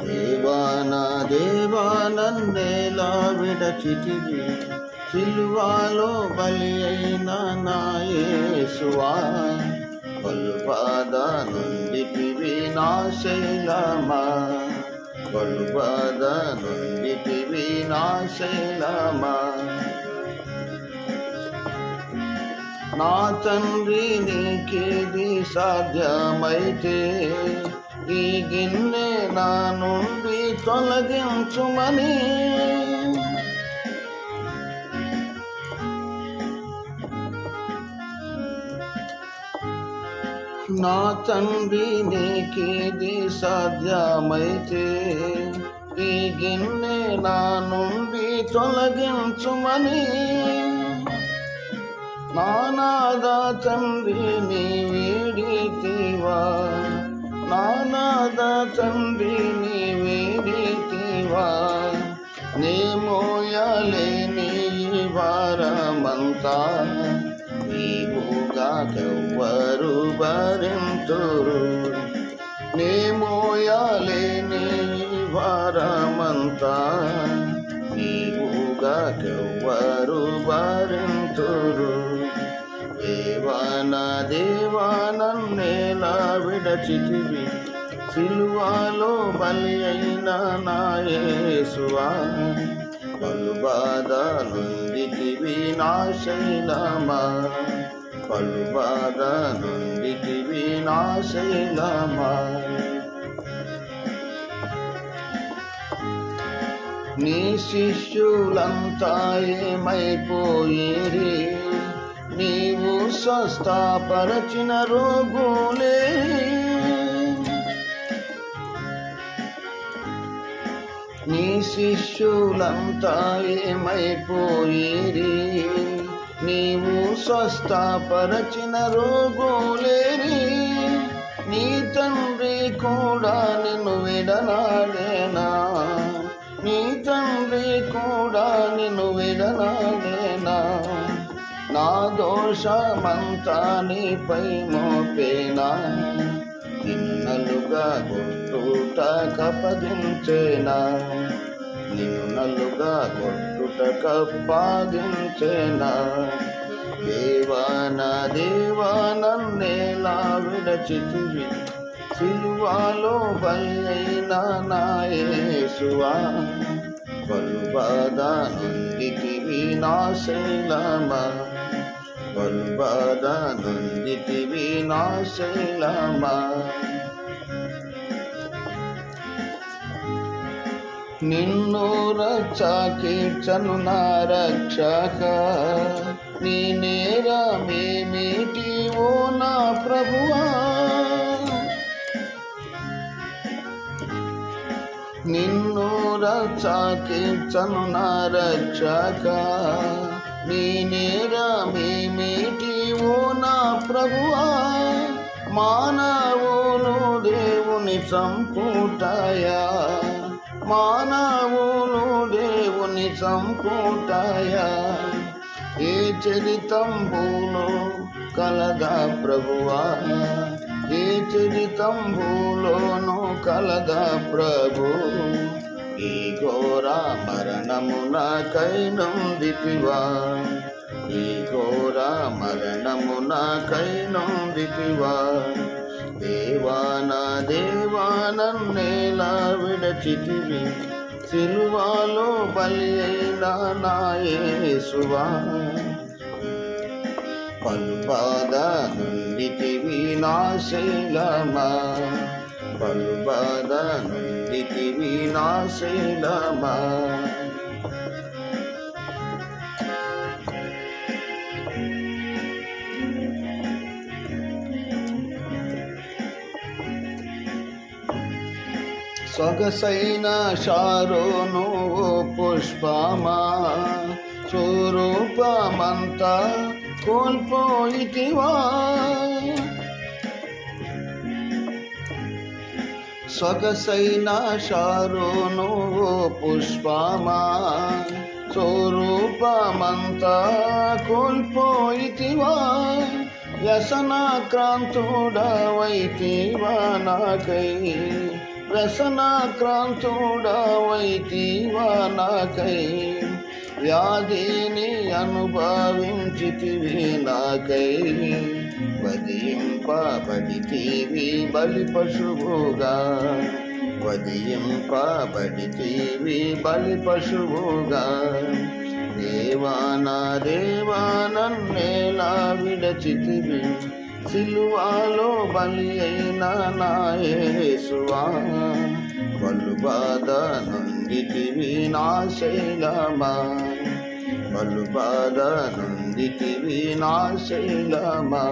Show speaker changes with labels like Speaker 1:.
Speaker 1: దేవా నన్నేలా విడచితివి, సిలువలో బలి అయిన నా యేసువా. పలుబాధ నొందితివి నా శైలమా, పలుబాధ నొందితివి నా శైలమా. నా తండ్రి నీకేది సాధ్యమైతే ఈ గిన్నె నా నుండి తొలగించుమని. నా తండ్రి నీకేది సాధ్యమైతే ఈ గిన్నె నా నుండి తొలగించుమని. నానాద తండ్రి నీ వేడితివా, నానాద తండ్రి నీ వేడితివా. నీ మోయలేని భారమంతా నీవుగాకెవ్వరు భరింతురు. నీ మోయలేని భారమంతా నీవుగాకెవ్వరు భరింతురు. దేవా నన్నేలా విడచితివి, సిలువలో బలి అయిన నా యేసువా. పలుబాధ నొందితివి నా శైలమా, పలుబాధ నొందితివి నా శైలమా. నీ శిష్యులంతా ఏమైపోయేరి, నీవు స్వస్థపరచిన రోగులే. నీ శిష్యులంతా ఏమైపోయేరి, నీవు స్వస్థపరచిన రోగులేరి. నీ తండ్రి కూడా నిన్ను విడనాడేనా, నీ తండ్రి కూడా నిన్ను విడనాడేనా. నా దోషమంతా నీపై మోపేనా, నిన్నలుగా కొట్టుట కప్పగించేనా, నిన్నలుగా కొట్టుట కప్పగించేనా. దేవా నన్నేలా విడచితివి, సిలువలో బలి అయిన నా యేసువా. పలుబాధ నొందితివి నా శైలమా, పలుబాధ నొందితివి నా శైలమా. నిన్ను రక్షకీర్చను నా రక్షక, నీ నేరమేమిటి ఓ నా ప్రభువా. నిన్ను రక్షకీర్చను నా రక్షక, నీ నేరమేమిటి ఓ నా ప్రభువా. మానవులు దేవుని చంపుటాయా, మానవులు దేవుని చంపుటాయా. ఏ చరితంబులో కలదా ప్రభువా, ఏ చరితంబులోను కలదా ప్రభు. ఈ ఘోర మరణమునకై నొందితివా, ఈ ఘోర మరణమునకై నొందితివా. దేవా నన్నేలా విడచితివి, సిలువలో బలి అయిన నా యేసువా. పలుబాధ నొందితివి నా శైలమా, పలుబాధ నొందితివి నా శైలమా. సొగసైన షారోను పుష్పమా, స్వరూపమంతా కోల్పోయితివా. సొగసైన షారోను పుష్పమా, స్వరూపమంతా కోల్పోయితివా. వ్యసనాక్రాంతుడవైతివా నాకై, వ్యసనాక్రాంతుడవైతివా నాకై, వ్యాధిని అనుభవించితివి నాకై. వధింపబడితివి బలి పశువుగా, వధింపబడితివి బలి పశువుగా. దేవా నా దేవా నన్నేలా విడచితివి, సిలువలో బలి అయిన నా యేసువా. బలుబాధ నొందితివి నా శైలమా, బలుబాధ నొందితివి నా శైలమా.